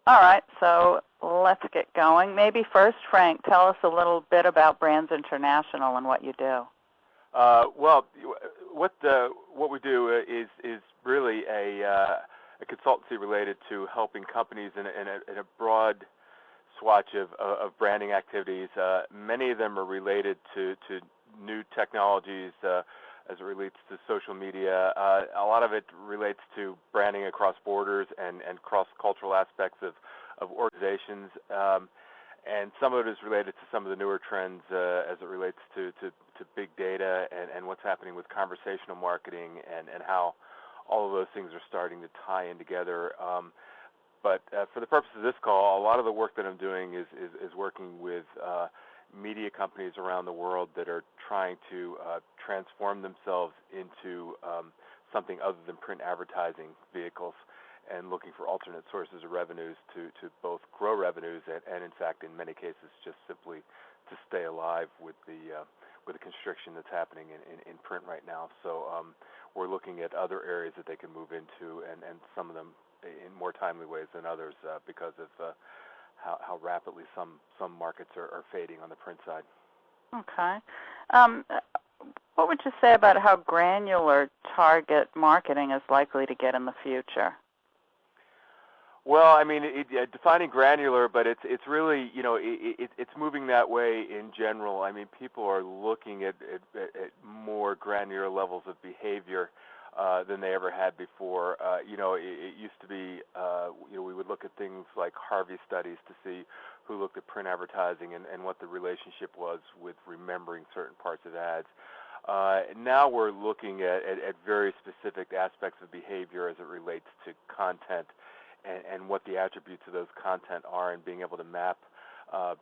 All right, so let's get going. Maybe first, Frank, tell us a little bit about Brands International and what you do. Well, what we do is really a consultancy related to helping companies in a broad swatch of branding activities. Many of them are related to new technologies as it relates to social media. A lot of it relates to branding across borders and cross-cultural aspects of organizations. And some of it is related to some of the newer trends as it relates to big data and what's happening with conversational marketing and how all of those things are starting to tie in together. But for the purpose of this call, a lot of the work that I'm doing is working with media companies around the world that are trying to transform themselves into something other than print advertising vehicles, and looking for alternate sources of revenues to both grow revenues and in fact, in many cases, just simply to stay alive with the constriction that's happening in print right now. So we're looking at other areas that they can move into, and some of them in more timely ways than others because of how rapidly some markets are fading on the print side. Okay. What would you say about how granular target marketing is likely to get in the future? Well, I mean, defining granular, but it's really, it's moving that way in general. I mean, people are looking at more granular levels of behavior than they ever had before. It used to be, we would look at things like Harvey studies to see who looked at print advertising and what the relationship was with remembering certain parts of ads. Now we're looking at very specific aspects of behavior as it relates to content and what the attributes of those content are, and being able to map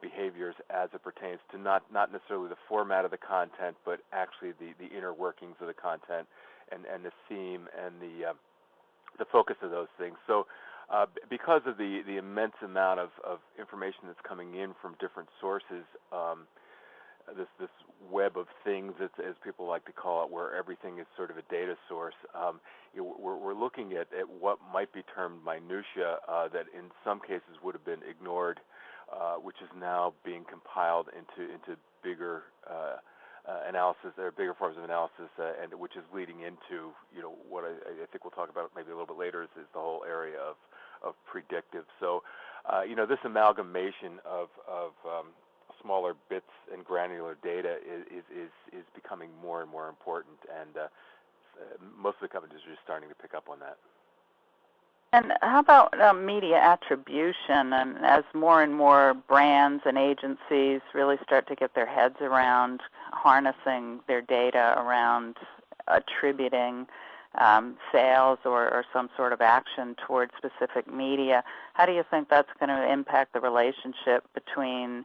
behaviors as it pertains to not necessarily the format of the content, but actually the inner workings of the content and the theme and the focus of those things. So because of the immense amount of information that's coming in from different sources, this web of things, as people like to call it, where everything is sort of a data source, we're looking at what might be termed minutia that in some cases would have been ignored, which is now being compiled into bigger analysis, or bigger forms of analysis, and which is leading into what I think we'll talk about maybe a little bit later is the whole area of predictive. So this amalgamation of smaller bits and granular data is becoming more and more important, and most of the companies are just starting to pick up on that. And how about media attribution? And as more and more brands and agencies really start to get their heads around harnessing their data around attributing sales or some sort of action towards specific media, how do you think that's going to impact the relationship between,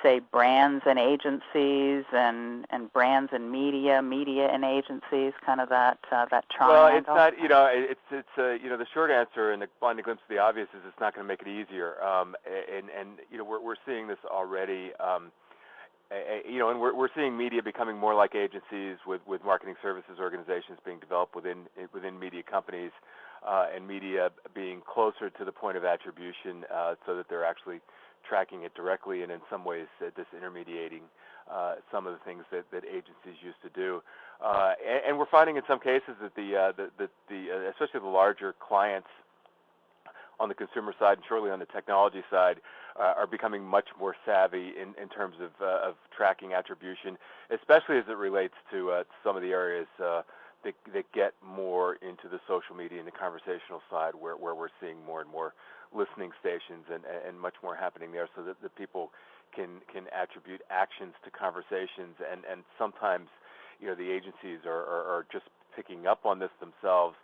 say, brands and agencies and brands and media and agencies, kind of that triangle? Well, it's not, the short answer and the blinding glimpse of the obvious is it's not going to make it easier. We're seeing this already. And we're seeing media becoming more like agencies with marketing services organizations being developed within media companies, and media being closer to the point of attribution so that they're actually tracking it directly, and in some ways disintermediating some of the things that agencies used to do. And we're finding in some cases that especially the larger clients on the consumer side and surely on the technology side are becoming much more savvy in terms of tracking attribution, especially as it relates to some of the areas that get more into the social media and the conversational side, where we're seeing more and more listening stations and much more happening there, so that the people can attribute actions to conversations, and sometimes the agencies are just picking up on this themselves.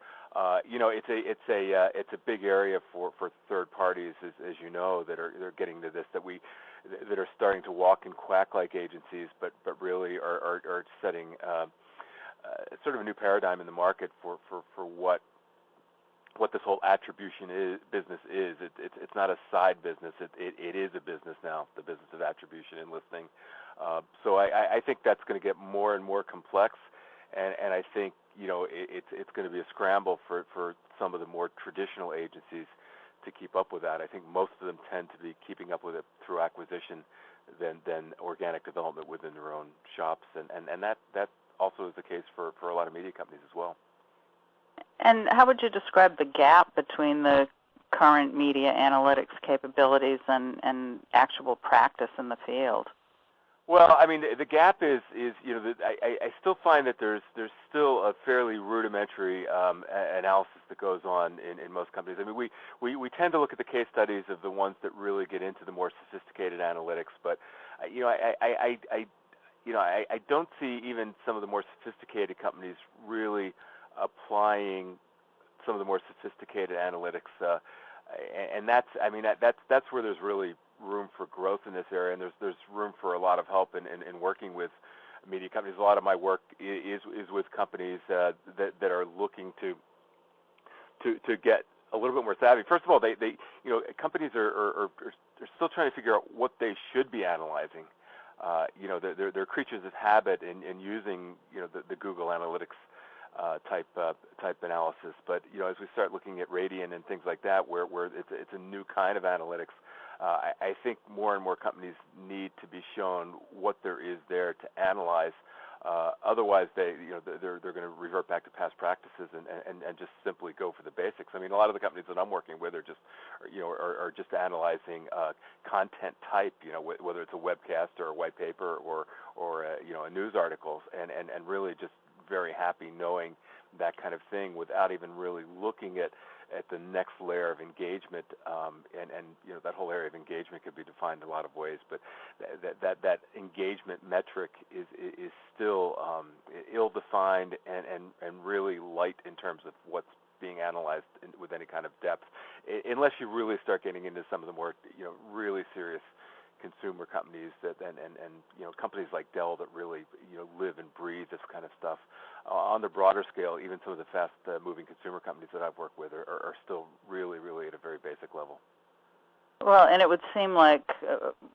It's a big area for third parties, as you know, that are getting to this, that are starting to walk and quack like agencies, but really are setting sort of a new paradigm in the market for what this whole attribution business is. It's not a side business. It is a business now, the business of attribution and listening. So I think that's going to get more and more complex, and I think it's going to be a scramble for some of the more traditional agencies to keep up with that. I think most of them tend to be keeping up with it through acquisition than organic development within their own shops, and that also is the case for a lot of media companies as well. And how would you describe the gap between the current media analytics capabilities and actual practice in the field? Well, I mean, the gap is I still find that there's still a fairly rudimentary analysis that goes on in most companies. I mean, we tend to look at the case studies of the ones that really get into the more sophisticated analytics, but I don't see even some of the more sophisticated companies really applying some of the more sophisticated analytics, and that's where there's really room for growth in this area, and there's room for a lot of help in working with media companies. A lot of my work is with companies that are looking to get a little bit more savvy. First of all, they companies are still trying to figure out what they should be analyzing. They're creatures of habit in using the Google Analytics type analysis, but as we start looking at Radian and things like that, where it's a new kind of analytics, I think more and more companies need to be shown what there is there to analyze. Otherwise, they're going to revert back to past practices and just simply go for the basics. I mean, a lot of the companies that I'm working with are just analyzing content type, whether it's a webcast or a white paper or a news article, and really just very happy knowing that kind of thing without even really looking at the next layer of engagement, and that whole area of engagement could be defined in a lot of ways, but that engagement metric is still ill-defined and really light in terms of what's being analyzed with any kind of depth, unless you really start getting into some of the more really serious consumer companies and companies like Dell that really live and breathe this kind of stuff. On the broader scale, even some of the fast-moving consumer companies that I've worked with are still really, really at a very basic level. Well, and it would seem like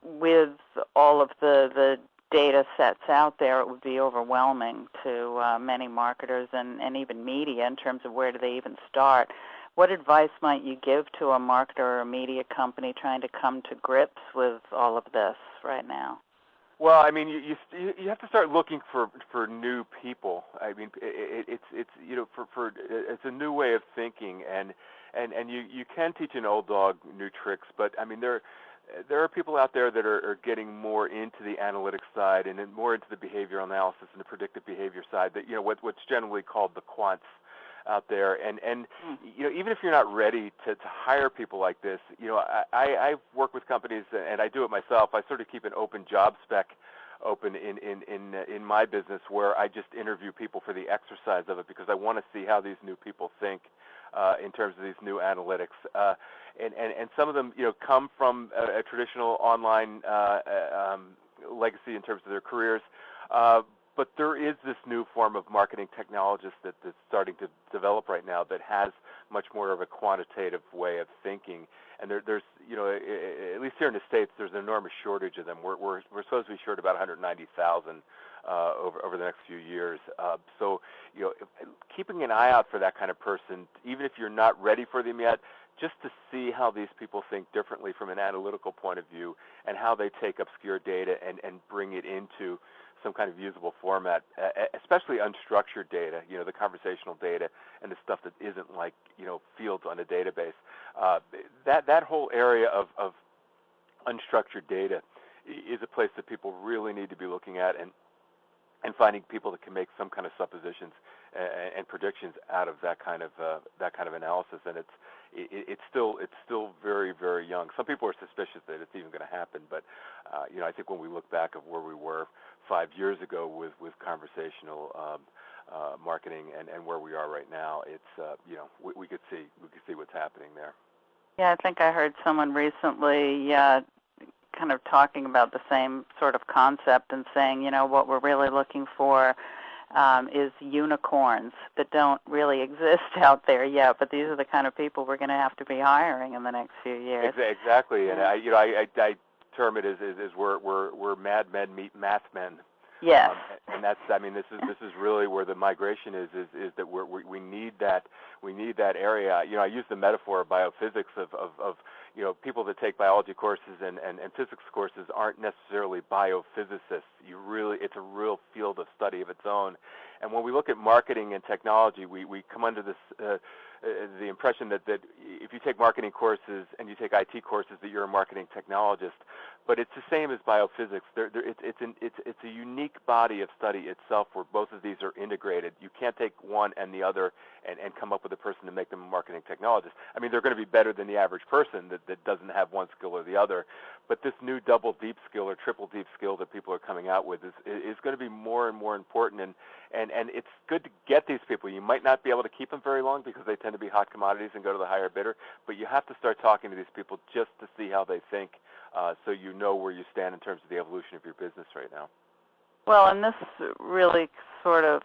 with all of the data sets out there, it would be overwhelming to many marketers and even media in terms of where do they even start. What advice might you give to a marketer or a media company trying to come to grips with all of this right now? Well, I mean, you have to start looking for new people. I mean, it's a new way of thinking, and you can teach an old dog new tricks, but I mean there are people out there that are getting more into the analytics side and then more into the behavioral analysis and the predictive behavior side. That what's generally called the quants out there, and even if you're not ready to hire people like this, I work with companies and I do it myself. I sort of keep an open job spec open in my business where I just interview people for the exercise of it because I want to see how these new people think in terms of these new analytics, and some of them come from a traditional online legacy in terms of their careers. But there is this new form of marketing technologist that's starting to develop right now that has much more of a quantitative way of thinking. And there's at least here in the States, there's an enormous shortage of them. We're supposed to be short about 190,000 over the next few years. So keeping an eye out for that kind of person, even if you're not ready for them yet, just to see how these people think differently from an analytical point of view and how they take obscure data and bring it into some kind of usable format, especially unstructured data, the conversational data and the stuff that isn't like, fields on a database. That whole area of unstructured data is a place that people really need to be looking at and finding people that can make some kind of suppositions and predictions out of that kind of analysis. And it's still very, very young. Some people are suspicious that it's even going to happen, but I think when we look back of where we were 5 years ago with conversational marketing and where we are right now, it's we could see what's happening there. Yeah, I think I heard someone recently kind of talking about the same sort of concept and saying, what we're really looking for is unicorns that don't really exist out there yet, but these are the kind of people we're going to have to be hiring in the next few years. Exactly, and I term it as we're mad men meet math men. Yes. And that's, I mean, this is really where the migration is that we need that area. You know, I use the metaphor of biophysics of you know, people that take biology courses and physics courses aren't necessarily biophysicists. It's a real field of study of its own. And when we look at marketing and technology, we come under this the impression that if you take marketing courses and you take IT courses, that you're a marketing technologist. But it's the same as biophysics. It's a unique body of study itself where both of these are integrated. You can't take one and the other and come up with a person to make them a marketing technologist. I mean, they're going to be better than the average person that doesn't have one skill or the other. But this new double deep skill or triple deep skill that people are coming out with is going to be more and more important. And it's good to get these people. You might not be able to keep them very long because they tend to be hot commodities and go to the higher bidder. But you have to start talking to these people just to see how they think, so you know where you stand in terms of the evolution of your business right now. Well, and this really sort of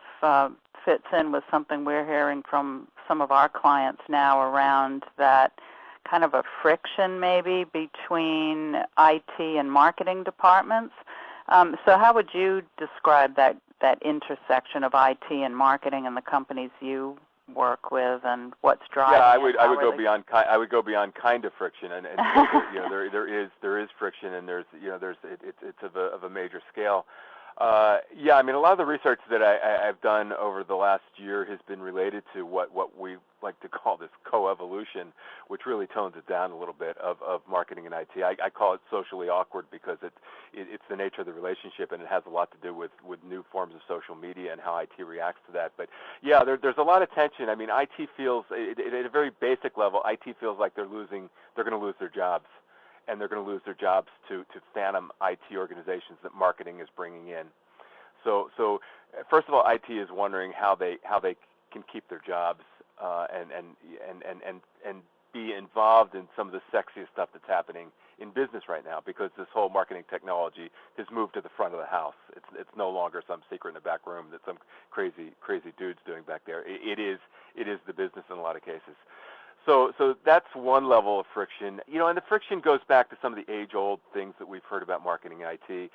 fits in with something we're hearing from some of our clients now around that kind of a friction maybe between IT and marketing departments. So how would you describe that intersection of IT and marketing and the companies you work with, and what's driving? Yeah, I would go beyond kind of friction, and you know, there is friction, and it's of a major scale. Yeah, I mean, a lot of the research that I've done over the last year has been related to what we like to call this coevolution, which really tones it down a little bit of marketing and IT. I call it socially awkward because it's the nature of the relationship, and it has a lot to do with new forms of social media and how IT reacts to that. But yeah, there's a lot of tension. I mean, IT feels, at a very basic level, IT feels like they're going to lose their jobs. And they're going to lose their jobs to phantom IT organizations that marketing is bringing in. So first of all, IT is wondering how they can keep their jobs and be involved in some of the sexiest stuff that's happening in business right now, because this whole marketing technology has moved to the front of the house. It's no longer some secret in the back room that some crazy dude's doing back there. It is the business in a lot of cases. So that's one level of friction, you know, and the friction goes back to some of the age-old things that we've heard about marketing and IT.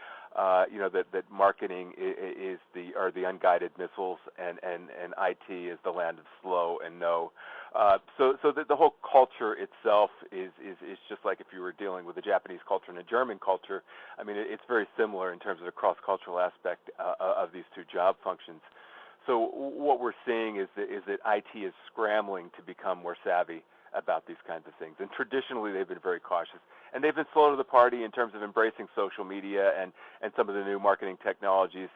You know, that marketing are the unguided missiles, and IT is the land of slow and no. So the whole culture itself is just like if you were dealing with a Japanese culture and a German culture. I mean, it's very similar in terms of the cross-cultural aspect of these two job functions. So what we're seeing is that IT is scrambling to become more savvy about these kinds of things. And traditionally, they've been very cautious. And they've been slow to the party in terms of embracing social media and some of the new marketing technologies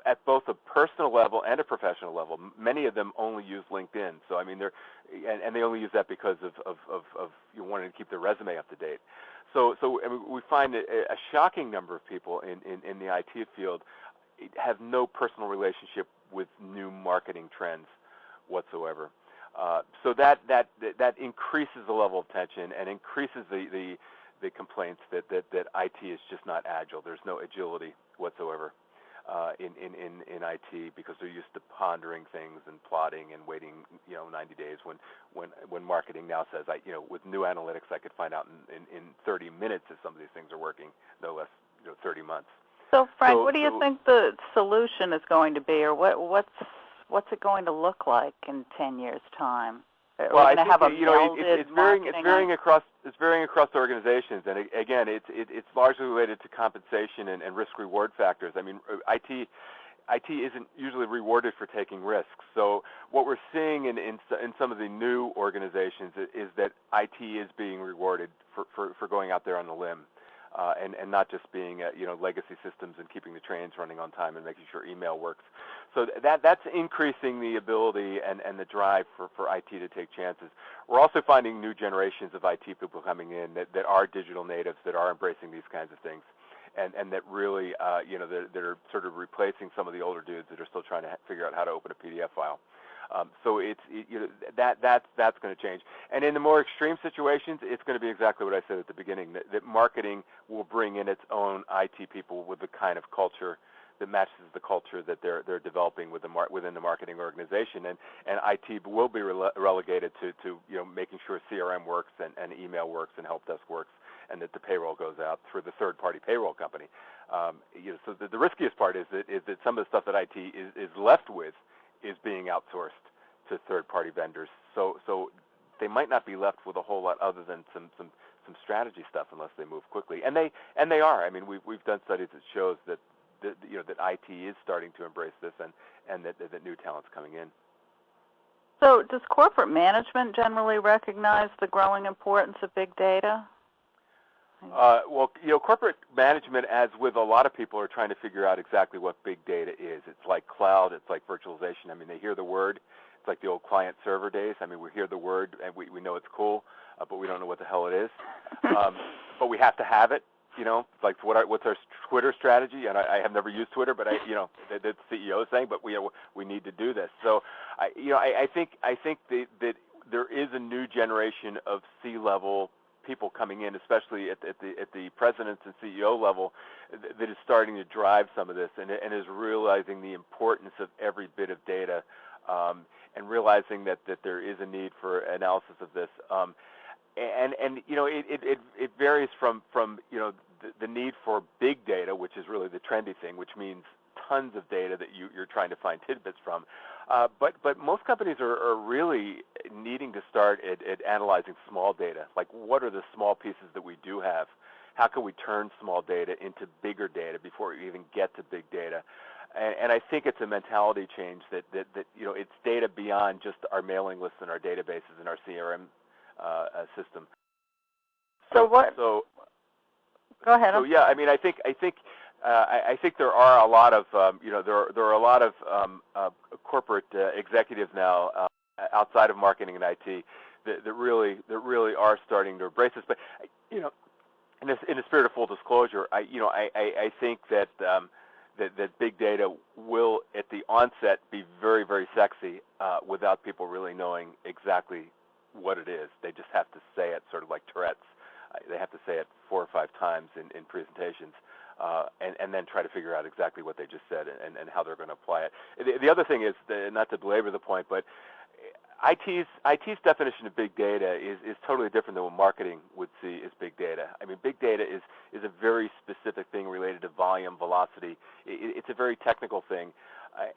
at both a personal level and a professional level. Many of them only use LinkedIn. So, I mean, they only use that because of you wanting to keep their resume up to date. So I mean, we find that a shocking number of people in the IT field have no personal relationship with new marketing trends whatsoever. So that increases the level of tension and increases the complaints that IT is just not agile. There's no agility whatsoever in IT, because they're used to pondering things and plotting and waiting 90 days when marketing now says, with new analytics I could find out in 30 minutes if some of these things are working, no less 30 months. So, Frank, what do you think the solution is going to be, or what's it going to look like in 10 years' time? Well, I think it's varying across organizations, and again, it's largely related to compensation and risk-reward factors. I mean, IT isn't usually rewarded for taking risks. So what we're seeing in some of the new organizations is that IT is being rewarded for going out there on the limb. And not just being legacy systems and keeping the trains running on time and making sure email works. So that's increasing the ability and the drive for IT to take chances. We're also finding new generations of IT people coming in that are digital natives, that are embracing these kinds of things, and that really that are sort of replacing some of the older dudes that are still trying to figure out how to open a PDF file. So that's going to change. And in the more extreme situations, it's going to be exactly what I said at the beginning, that marketing will bring in its own IT people with the kind of culture that matches the culture that they're developing within the marketing organization, and IT will be relegated to making sure CRM works and email works and help desk works, and that the payroll goes out through the third-party payroll company. So the riskiest part is that some of the stuff that IT is left with is being outsourced to third-party vendors. So they might not be left with a whole lot other than some strategy stuff unless they move quickly. And they are. I mean, we've done studies that shows that that IT is starting to embrace this, and that new talent's coming in. So does corporate management generally recognize the growing importance of big data? Well, corporate management, as with a lot of people, are trying to figure out exactly what big data is. It's like cloud. It's like virtualization. I mean, they hear the word. It's like the old client-server days. I mean, we hear the word, and we know it's cool, but we don't know what the hell it is. But we have to have it. Like what's our Twitter strategy? And I have never used Twitter, but the CEO is saying, but we need to do this. So I think that there is a new generation of C-level people coming in, especially at the presidents and CEO level, that is starting to drive some of this, and is realizing the importance of every bit of data, and realizing that there is a need for analysis of this. And it varies from the need for big data, which is really the trendy thing, which means tons of data that you're trying to find tidbits from. But most companies are really needing to start at analyzing small data. Like, what are the small pieces that we do have? How can we turn small data into bigger data before we even get to big data? And I think it's a mentality change that it's data beyond just our mailing lists and our databases and our CRM system. So go ahead. So yeah, I mean, I think there are a lot of there are a lot of corporate executives now outside of marketing and IT that really are starting to embrace this. But in the spirit of full disclosure, I think that that big data will at the onset be very, very sexy without people really knowing exactly what it is. They just have to say it, sort of like Tourette's. They have to say it 4 or 5 times in presentations, and then try to figure out exactly what they just said and how they're going to apply it. The other thing is, not to belabor the point, but IT's definition of big data is totally different than what marketing would see as big data. I mean, big data is a very specific thing related to volume, velocity. It's a very technical thing,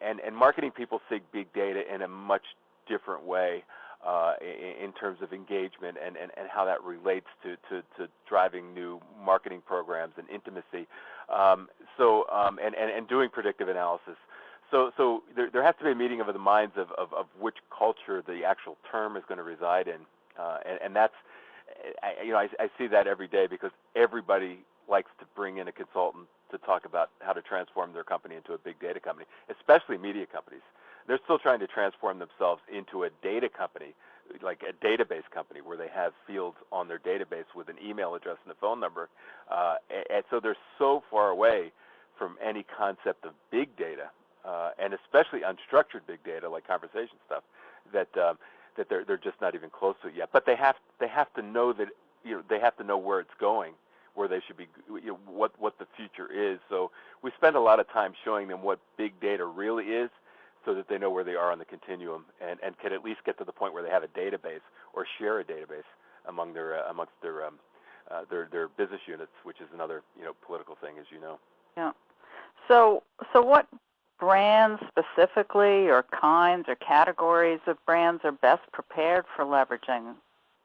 and marketing people see big data in a much different way. In terms of engagement and how that relates to driving new marketing programs and intimacy, and doing predictive analysis. So there has to be a meeting of the minds of which culture the actual term is going to reside in, and that's I see that every day, because everybody likes to bring in a consultant to talk about how to transform their company into a big data company, especially media companies. They're still trying to transform themselves into a data company, like a database company, where they have fields on their database with an email address and a phone number. And so they're so far away from any concept of big data, and especially unstructured big data like conversation stuff, that they're just not even close to it yet. But they have to know that they have to know where it's going, where they should be, what the future is. So we spend a lot of time showing them what big data really is, so that they know where they are on the continuum, and can at least get to the point where they have a database or share a database amongst their business units, which is another political thing, as you know. Yeah. So what brands specifically, or kinds or categories of brands, are best prepared for leveraging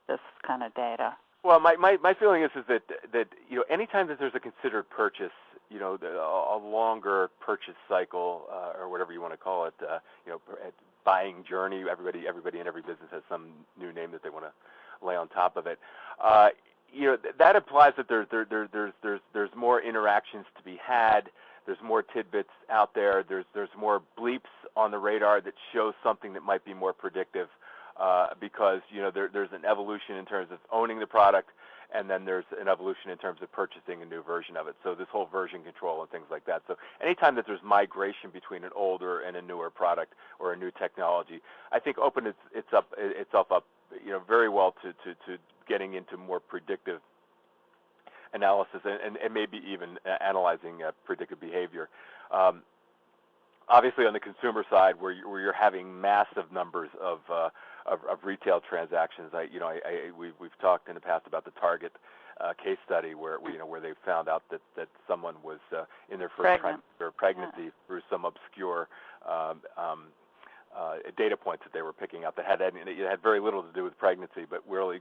this kind of data? Well, my feeling is that anytime that there's a considered purchase, a longer purchase cycle, or whatever you want to call it, buying journey. Everybody in every business has some new name that they want to lay on top of it. That implies that there's more interactions to be had. There's more tidbits out there. There's more bleeps on the radar that show something that might be more predictive, because there's an evolution in terms of owning the product, and then there's an evolution in terms of purchasing a new version of it. So this whole version control and things like that. So anytime that there's migration between an older and a newer product or a new technology, I think opens itself up very well to getting into more predictive analysis and maybe even analyzing predictive behavior. Obviously, on the consumer side, where you're having massive numbers of retail transactions, we've talked in the past about the Target case study where they found out that someone was in their first pregnancy through some obscure data points that they were picking up that had very little to do with pregnancy, but really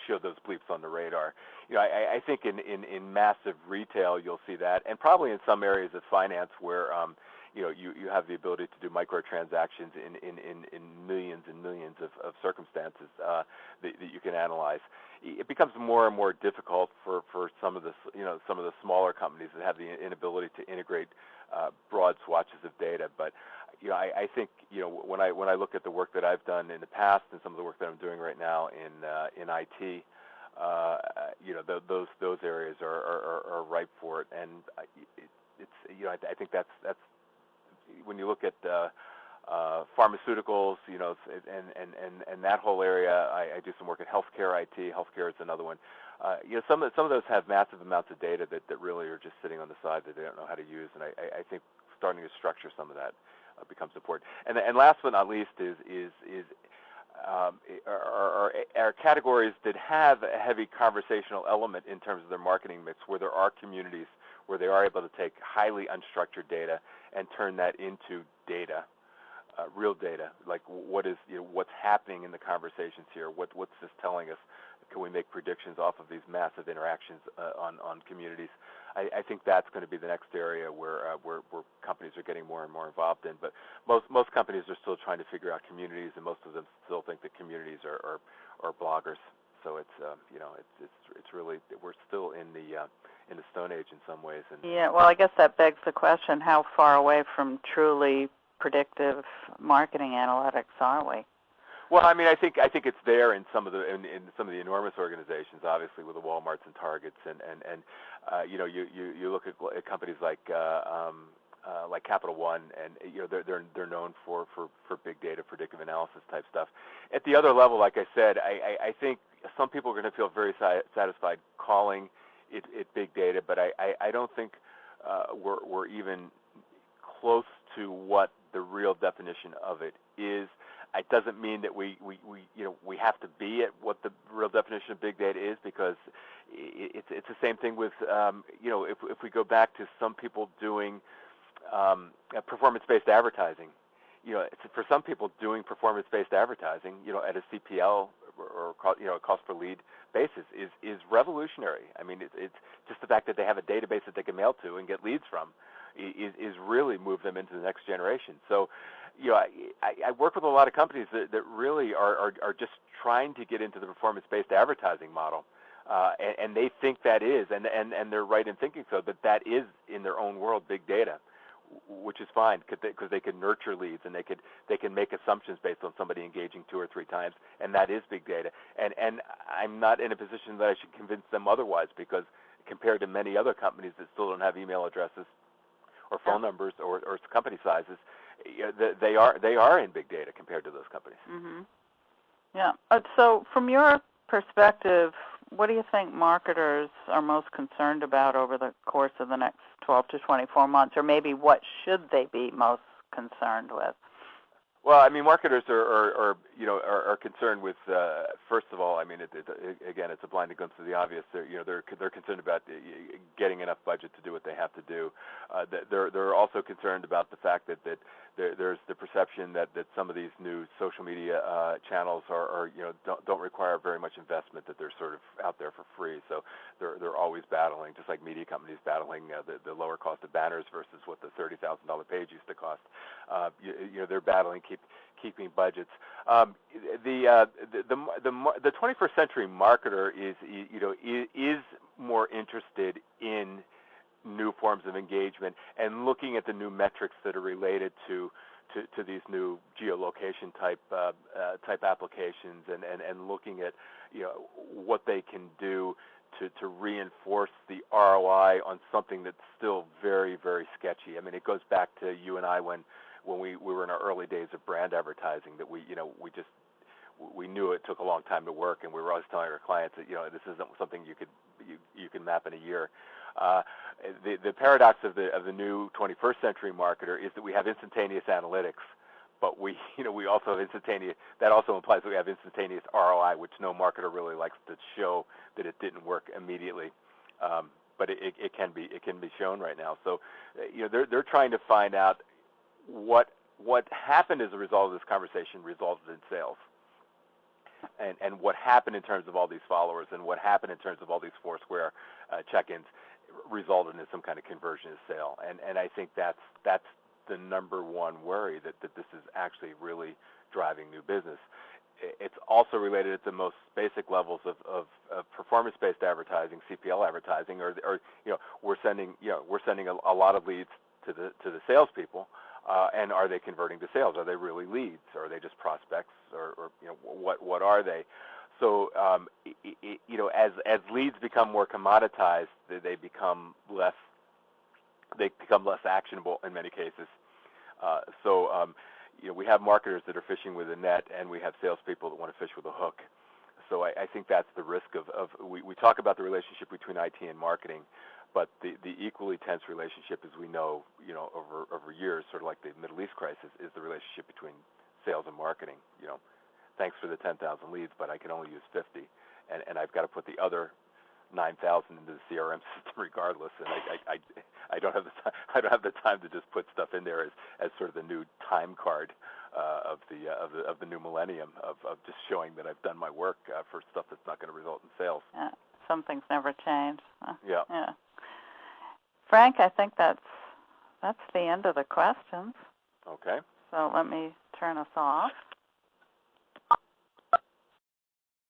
showed those bleeps on the radar. I think in massive retail you'll see that, and probably in some areas of finance where you have the ability to do microtransactions in millions and millions of circumstances that you can analyze. It becomes more and more difficult for some of the smaller companies that have the inability to integrate broad swatches of data. But I think when I look at the work that I've done in the past and some of the work that I'm doing right now in IT, those areas are ripe for it, and I think that's when you look at pharmaceuticals, and that whole area. I do some work at healthcare IT. Healthcare is another one. Some of those have massive amounts of data that really are just sitting on the side that they don't know how to use, and I think starting to structure some of that becomes important. And last but not least are categories that have a heavy conversational element in terms of their marketing mix, where there are communities where they are able to take highly unstructured data and turn that into data, real data, like what's happening in the conversations here, what's this telling us? Can we make predictions off of these massive interactions on communities? I think that's going to be the next area where companies are getting more and more involved in. But most companies are still trying to figure out communities, and most of them still think that communities are bloggers. So it's really, we're still in the Stone Age in some ways. And yeah, well, I guess that begs the question: how far away from truly predictive marketing analytics are we? Well, I mean, I think it's there in some of the enormous organizations, obviously with the WalMarts and Targets, and you look at companies like Capital One, and they're known for big data, predictive analysis type stuff. At the other level, like I said, I think some people are going to feel very satisfied calling it big data, but I don't think we're even close to what the real definition of it is. It doesn't mean that we have to be at what the real definition of big data is, because it's the same thing with if we go back to some people doing performance-based advertising. For some people, doing performance-based advertising, at a CPL or cost per lead basis is revolutionary. I mean, it's just the fact that they have a database that they can mail to and get leads from is really move them into the next generation. So, I work with a lot of companies that really are just trying to get into the performance-based advertising model, and they think that is, and they're right in thinking so, that is in their own world big data, which is fine because they can nurture leads and they can make assumptions based on somebody engaging 2 or 3 times, and that is big data. And I'm not in a position that I should convince them otherwise, because compared to many other companies that still don't have email addresses or phone numbers or company sizes, they are in big data compared to those companies. Mm-hmm. Yeah. So from your perspective, what do you think marketers are most concerned about over the course of the next 12 to 24 months, or maybe what should they be most concerned with? Well, I mean, marketers are concerned with first of all, I mean, again, it's a blinding glimpse of the obvious. They're concerned about getting enough budget to do what they have to do. They're also concerned about the fact that there's the perception that some of these new social media channels don't require very much investment, that they're sort of out there for free. So they're always battling, just like media companies battling the lower cost of banners versus what the $30,000 page used to cost. They're battling keeping budgets. The 21st century marketer is more interested in new forms of engagement and looking at the new metrics that are related to these new geolocation type applications, and looking at what they can do to reinforce the ROI on something that's still very, very sketchy. I mean, it goes back to you and I when we were in our early days of brand advertising, that we knew it took a long time to work, and we were always telling our clients that this isn't something you can map year. The paradox of the new 21st century marketer is that we have instantaneous analytics, but we also have instantaneous. That also implies that we have instantaneous ROI, which no marketer really likes to show that it didn't work immediately. But it can be shown right now. So, they're trying to find out what happened as a result of this conversation resulted in sales, and what happened in terms of all these followers, and what happened in terms of all these Foursquare check-ins resulted in some kind of conversion to sale. And I think that's the number one worry, that this is actually really driving new business. It's also related at the most basic levels of performance-based advertising, CPL advertising, or we're sending a lot of leads to the salespeople, and are they converting to sales? Are they really leads, or are they just prospects, or what are they? So as leads become more commoditized, they become less actionable in many cases. We have marketers that are fishing with a net, and we have salespeople that want to fish with a hook. So I think that's the risk of we talk about the relationship between IT and marketing, but the equally tense relationship, as we know, over years, sort of like the Middle East crisis, is the relationship between sales and marketing. Thanks for the 10,000 leads, but I can only use 50, and I've got to put the other 9,000 into the CRM system regardless, and I don't have the time to just put stuff in there as sort of the new time card of the new millennium of just showing that I've done my work for stuff that's not going to result in sales. Yeah, some things never change. Yeah. Frank, I think that's the end of the questions. Okay. So let me turn us off.